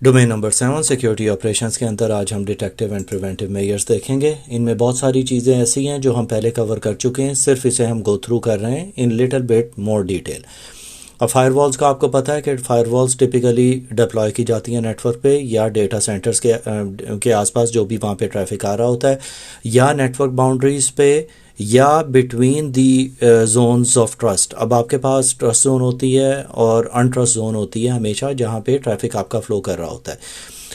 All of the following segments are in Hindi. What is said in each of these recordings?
डोमेन नंबर 7 सिक्योरिटी ऑपरेशंस के अंदर आज हम डिटेक्टिव एंड प्रिवेंटिव मेजर्स देखेंगे। इनमें बहुत सारी चीज़ें ऐसी हैं जो हम पहले कवर कर चुके हैं, सिर्फ इसे हम गो थ्रू कर रहे हैं in little bit more detail. अब फायरवॉल्स का आपको पता है कि फायरवॉल्स टिपिकली डिप्लॉय की जाती हैं नेटवर्क पे या डेटा सेंटर्स के आसपास जो भी वहाँ पे ट्रैफिक आ रहा होता है, या नेटवर्क बाउंड्रीज पे, या between the zones of trust. अब आपके पास ट्रस्ट जोन होती है और अनट्रस्ट जोन होती है हमेशा, जहाँ पे ट्रैफिक आपका फ्लो कर रहा होता है।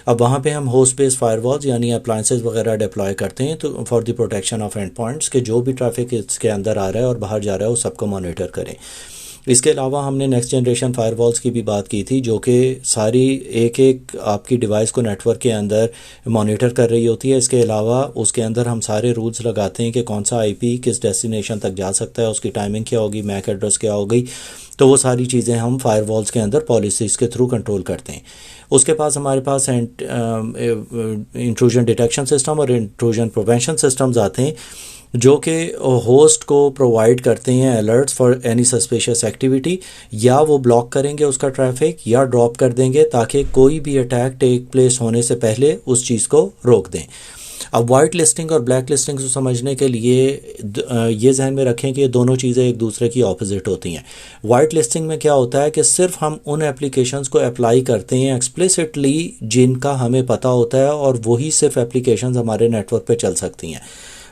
अब वहाँ पे हम होस्ट बेस्ड फायरवॉल्स यानी अप्लायंसेस वगैरह डिप्लॉय करते हैं तो for the protection of and points के जो भी ट्रैफिक इसके अंदर आ रहा है और बाहर जा रहा है वो सबको मॉनिटर करें। इसके अलावा हमने नेक्स्ट जनरेशन फायरवॉल्स की भी बात की थी, जो कि सारी एक एक आपकी डिवाइस को नेटवर्क के अंदर मॉनिटर कर रही होती है। इसके अलावा उसके अंदर हम सारे रूल्स लगाते हैं कि कौन सा आईपी किस डेस्टिनेशन तक जा सकता है, उसकी टाइमिंग क्या होगी, मैक एड्रेस क्या होगी। तो वो सारी चीज़ें हम फायरवॉल्स के अंदर पॉलिसीज़ के थ्रू कंट्रोल करते हैं। उसके पास हमारे पास इंट्रूजन डिटेक्शन सिस्टम और इंट्रूजन प्रिवेंशन सिस्टम्स आते हैं, जो कि होस्ट को प्रोवाइड करते हैं alerts for any suspicious activity, या वो ब्लॉक करेंगे उसका ट्रैफिक या ड्रॉप कर देंगे ताकि कोई भी अटैक टेक प्लेस होने से पहले उस चीज़ को रोक दें। अब वाइट लिस्टिंग और ब्लैक लिस्टिंग को समझने के लिए ये जहन में रखें कि ये दोनों चीज़ें एक दूसरे की ऑपोजिट होती हैं। वाइट लिस्टिंग में क्या होता है कि सिर्फ हम उन एप्लीकेशंस को अप्लाई करते हैं एक्सप्लिसिटली जिनका हमें पता होता है, और वही सिर्फ एप्लीकेशंस हमारे नेटवर्क पे चल सकती हैं।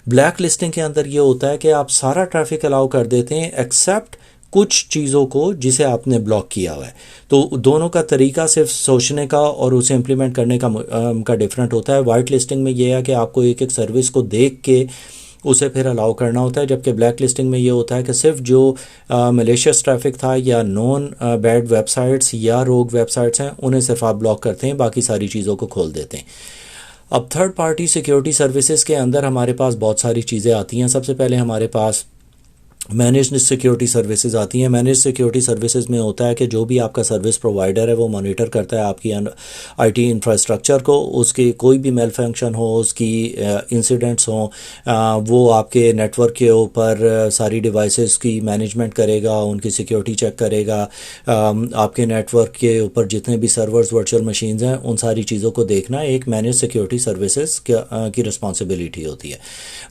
ब्लैक लिस्टिंग के अंदर ये होता है कि आप सारा ट्रैफिक अलाउ कर देते हैं एक्सेप्ट कुछ चीज़ों को जिसे आपने ब्लॉक किया हुआ है। तो दोनों का तरीका सिर्फ सोचने का और उसे इम्प्लीमेंट करने का डिफरेंट होता है। वाइट लिस्टिंग में ये है कि आपको एक एक सर्विस को देख के उसे फिर अलाउ करना होता है, जबकि ब्लैक लिस्टिंग में ये होता है कि सिर्फ जो मलेशियस ट्रैफिक था या नॉन बैड वेबसाइट्स या रोग वेबसाइट्स हैं उन्हें सिर्फ आप ब्लॉक करते हैं, बाकी सारी चीज़ों को खोल देते हैं। अब थर्ड पार्टी सिक्योरिटी सर्विसेज के अंदर हमारे पास बहुत सारी चीज़ें आती हैं। सबसे पहले हमारे पास मैनेज्ड सिक्योरिटी सर्विसेज आती हैं। मैनेज सिक्योरिटी सर्विसेज में होता है कि जो भी आपका सर्विस प्रोवाइडर है वो मॉनिटर करता है आपकी आईटी इंफ्रास्ट्रक्चर को, उसकी कोई भी मेल फंक्शन हो, उसकी इंसिडेंट्स हो, वो आपके नेटवर्क के ऊपर सारी डिवाइसेस की मैनेजमेंट करेगा, उनकी सिक्योरिटी चेक करेगा। आपके नेटवर्क के ऊपर जितने भी सर्वर्स वर्चुअल मशीन्स हैं उन सारी चीज़ों को देखना एक मैनेज सिक्योरिटी सर्विसेज की रिस्पॉन्सिबिलिटी होती है।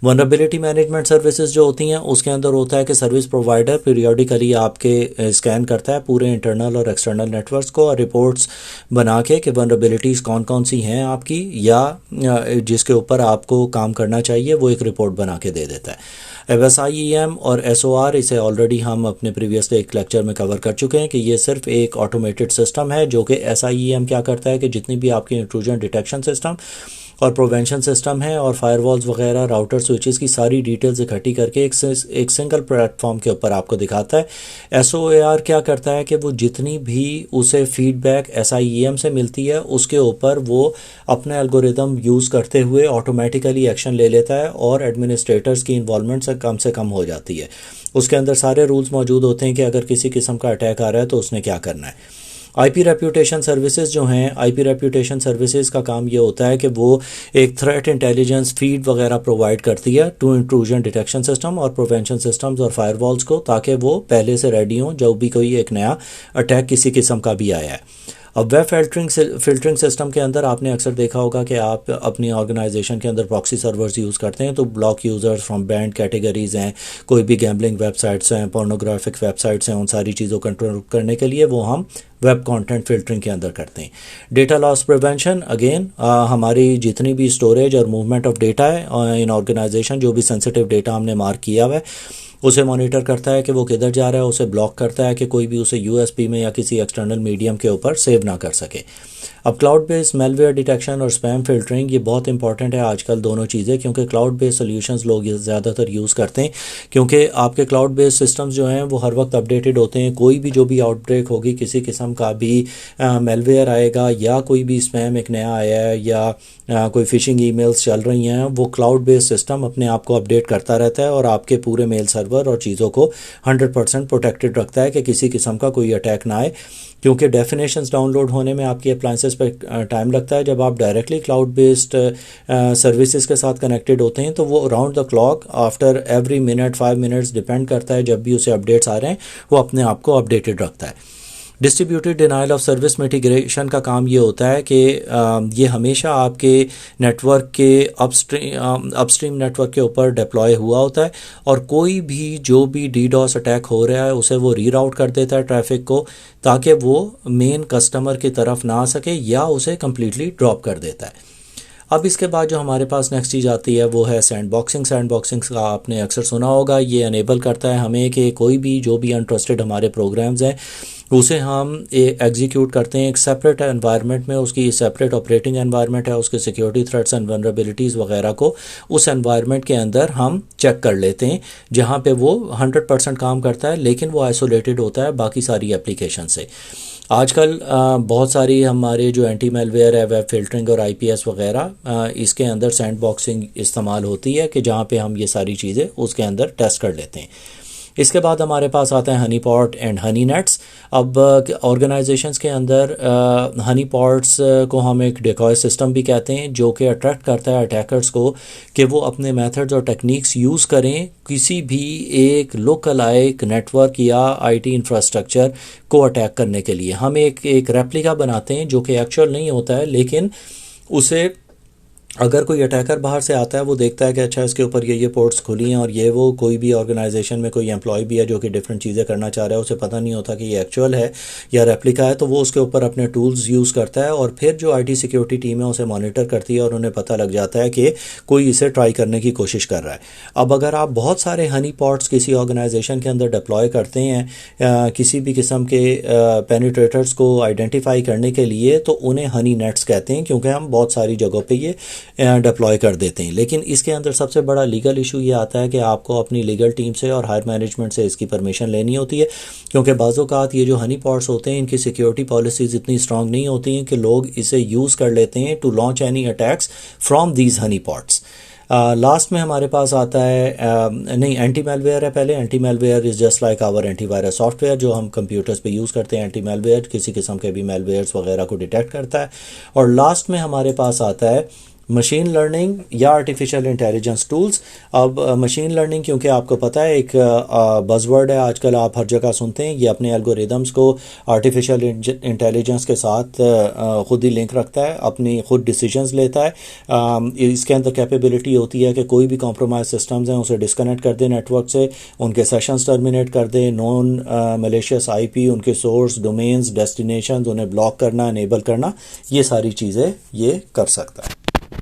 वनरेबिलिटी मैनेजमेंट सर्विसेज जो होती हैं उसके अंदर होता है कि सर्विस प्रोवाइडर पीरियोडिकली आपके स्कैन करता है पूरे इंटरनल और एक्सटर्नल नेटवर्क्स को और रिपोर्ट्स बना के कि वनरेबिलिटीज़ कौन कौन सी हैं आपकी, या जिसके ऊपर आपको काम करना चाहिए, वो एक रिपोर्ट बना के दे देता है। FSIEM और SOR इसे ऑलरेडी हम अपने प्रीवियस एक लेक्चर में कवर कर चुके हैं कि ये सिर्फ एक ऑटोमेटेड सिस्टम है, जो कि SIEM क्या करता है कि जितनी भी आपकी इंट्रूजन डिटेक्शन सिस्टम और प्रिवेंशन सिस्टम है और फायरवॉल्स वगैरह राउटर स्विचेस की सारी डिटेल्स इकट्ठी करके एक सिंगल प्लेटफॉर्म के ऊपर आपको दिखाता है। SOAR क्या करता है कि वो जितनी भी उसे फीडबैक SIEM से मिलती है उसके ऊपर वो अपने एल्गोरिदम यूज़ करते हुए ऑटोमेटिकली एक्शन ले लेता है और एडमिनिस्ट्रेटर्स की इन्वॉल्वमेंट से कम हो जाती है। उसके अंदर सारे रूल्स मौजूद होते हैं कि अगर किसी किस्म का अटैक आ रहा है तो उसने क्या करना है। आईपी रेप्यूटेशन सर्विसेज जो हैं, आईपी रेप्यूटेशन सर्विसेज का काम ये होता है कि वो एक थ्रेट इंटेलिजेंस फीड वगैरह प्रोवाइड करती है टू इंट्रूजन डिटेक्शन सिस्टम और प्रिवेंशन सिस्टम्स और फायरवॉल्स को, ताकि वो पहले से रेडी हों जब भी कोई एक नया अटैक किसी किस्म का भी आया है। अब वेब फिल्टरिंग सिस्टम के अंदर आपने अक्सर देखा होगा कि आप अपनी ऑर्गेनाइजेशन के अंदर प्रॉक्सी सर्वर्स यूज़ करते हैं तो block users from band categories हैं, कोई भी गैम्बलिंग वेबसाइट्स हैं, पोर्नोग्राफिक वेबसाइट्स हैं, उन सारी चीज़ों को कंट्रोल करने के लिए वो हम वेब कंटेंट फिल्टरिंग के अंदर करते हैं। डेटा लॉस प्रिवेंशन अगेन हमारी जितनी भी स्टोरेज और मूवमेंट ऑफ डेटा है इन ऑर्गेनाइजेशन, जो भी सेंसिटिव डेटा हमने मार्क किया हुआ है उसे मॉनिटर करता है कि वो किधर जा रहा है, उसे ब्लॉक करता है कि कोई भी उसे यूएसबी में या किसी एक्सटर्नल मीडियम के ऊपर सेव ना कर सके। अब क्लाउड बेस्ड मेलवेयर डिटेक्शन और स्पैम फिल्टरिंग ये बहुत इंपॉर्टेंट है आजकल दोनों चीज़ें, क्योंकि क्लाउड बेस्ड सॉल्यूशंस लोग ज़्यादातर यूज़ करते हैं, क्योंकि आपके क्लाउड बेस्ड सिस्टम्स जो हैं वो हर वक्त अपडेटेड होते हैं। कोई भी जो भी आउटब्रेक होगी, किसी किस्म का भी मेलवेयर आएगा या कोई भी स्पैम एक नया आया है या कोई फिशिंग ईमेल्स चल रही हैं, वो क्लाउड बेस्ड सिस्टम अपने आप को अपडेट करता रहता है और आपके पूरे मेल सर्वर और चीज़ों को 100% प्रोटेक्टेड रखता है कि किसी किस्म का कोई अटैक ना आए। क्योंकि डेफिनेशंस डाउनलोड होने में आपकी अप्लाइंसेस पर टाइम लगता है, जब आप डायरेक्टली क्लाउड बेस्ड सर्विसेज के साथ कनेक्टेड होते हैं तो वो round the clock after every minute 5 minutes depend करता है, जब भी उसे अपडेट्स आ रहे हैं वो अपने आप को अपडेटेड रखता है। Distributed denial of service mitigation का काम ये होता है कि ये हमेशा आपके नेटवर्क के अपस्ट्रीम नेटवर्क के ऊपर डिप्लॉय हुआ होता है, और कोई भी जो भी डीडॉस अटैक हो रहा है उसे वो रीराउट कर देता है ट्रैफिक को, ताकि वो मेन कस्टमर की तरफ ना आ सके या उसे कम्प्लीटली ड्रॉप कर देता है। अब इसके बाद जो हमारे पास नेक्स्ट चीज़ आती है वो है सैंडबॉक्सिंग। सैंडबॉक्सिंग का आपने अक्सर सुना होगा। ये अनेबल करता है हमें कि कोई भी जो भी अनट्रस्टेड हमारे प्रोग्राम्स हैं उसे हम एग्जीक्यूट करते हैं एक सेपरेट एनवायरनमेंट में, उसकी सेपरेट ऑपरेटिंग एनवायरनमेंट है, उसके सिक्योरिटी थ्रेट्स एंड वनरेबिलिटीज़ वगैरह को उस एनवायरनमेंट के अंदर हम चेक कर लेते हैं, जहाँ पे वो 100% काम करता है, लेकिन वो आइसोलेटेड होता है बाकी सारी एप्लीकेशन से। आजकल बहुत सारी हमारे जो एंटी मेलवेयर है, वेब फिल्टरिंग और आईपीएस वगैरह, इसके अंदर सैंडबॉक्सिंग इस्तेमाल होती है कि जहाँ पे हम ये सारी चीज़ें उसके अंदर टेस्ट कर लेते हैं। इसके बाद हमारे पास आता है Honey pot and honey nets. अब ऑर्गेनाइजेशंस के अंदर हनी पॉट्स को हम एक डिकॉय सिस्टम भी कहते हैं, जो कि अट्रैक्ट करता है अटैकर्स को कि वो अपने मेथड्स और टेक्निक्स यूज़ करें किसी भी एक लोकल आइक नेटवर्क या आईटी इंफ्रास्ट्रक्चर को अटैक करने के लिए। हम एक रेप्लिका बनाते हैं जो कि एक्चुअल नहीं होता है, लेकिन उसे अगर कोई अटैकर बाहर से आता है, वो देखता है कि अच्छा इसके ऊपर ये पोर्ट्स खुली हैं और ये वो कोई भी ऑर्गेनाइजेशन में कोई एम्प्लॉय भी है जो कि डिफरेंट चीज़ें करना चाह रहा है, उसे पता नहीं होता कि ये एक्चुअल है या रेप्लिका है, तो वो उसके ऊपर अपने टूल्स यूज़ करता है और फिर जो आईटी सिक्योरिटी टीम है उसे मॉनिटर करती है और उन्हें पता लग जाता है कि कोई इसे ट्राई करने की कोशिश कर रहा है। अब अगर आप बहुत सारे हनी पॉट्स किसी ऑर्गेनाइजेशन के अंदर डिप्लॉय करते हैं किसी भी किस्म के पेनिट्रेटर्स को आइडेंटिफाई करने के लिए, तो उन्हें हनी नेट्स कहते हैं, क्योंकि हम बहुत सारी जगहों पे ये डिप्लॉय कर देते हैं। लेकिन इसके अंदर सबसे बड़ा लीगल इशू ये आता है कि आपको अपनी लीगल टीम से और हायर मैनेजमेंट से इसकी परमिशन लेनी होती है, क्योंकि बाज़ औक़ात ये जो हनी पॉट्स होते हैं इनकी सिक्योरिटी पॉलिसीज़ इतनी स्ट्रांग नहीं होती हैं कि लोग इसे यूज़ कर लेते हैं to launch any attacks from these honey pots. Last में हमारे पास आता है नहीं, एंटी मेलवेयर है पहले। Anti malware is just like our antivirus software जो हम कंप्यूटर्स पे यूज़ करते हैं। एंटी मेलवेयर किसी किस्म के भी मेलवेयर्स वगैरह को डिटेक्ट करता है। और लास्ट में हमारे पास आता है मशीन लर्निंग या आर्टिफिशियल इंटेलिजेंस टूल्स। अब मशीन लर्निंग, क्योंकि आपको पता है एक बज़वर्ड है आजकल, आप हर जगह सुनते हैं, ये अपने एल्गोरिदम्स को आर्टिफिशियल इंटेलिजेंस के साथ ख़ुद ही लिंक रखता है, अपनी खुद डिसीजंस लेता है। इसके अंदर कैपेबिलिटी होती है कि कोई भी कॉम्प्रोमाइज सिस्टम्स हैं उसे डिस्कनेक्ट कर दे नेटवर्क से, उनके सेशंस टर्मिनेट कर दे, नॉन मलेशियस आईपी, उनके सोर्स, डोमेन्स, डेस्टिनेशंस, उन्हें ब्लॉक करना, इनेबल करना, ये सारी चीज़ें ये कर सकता है।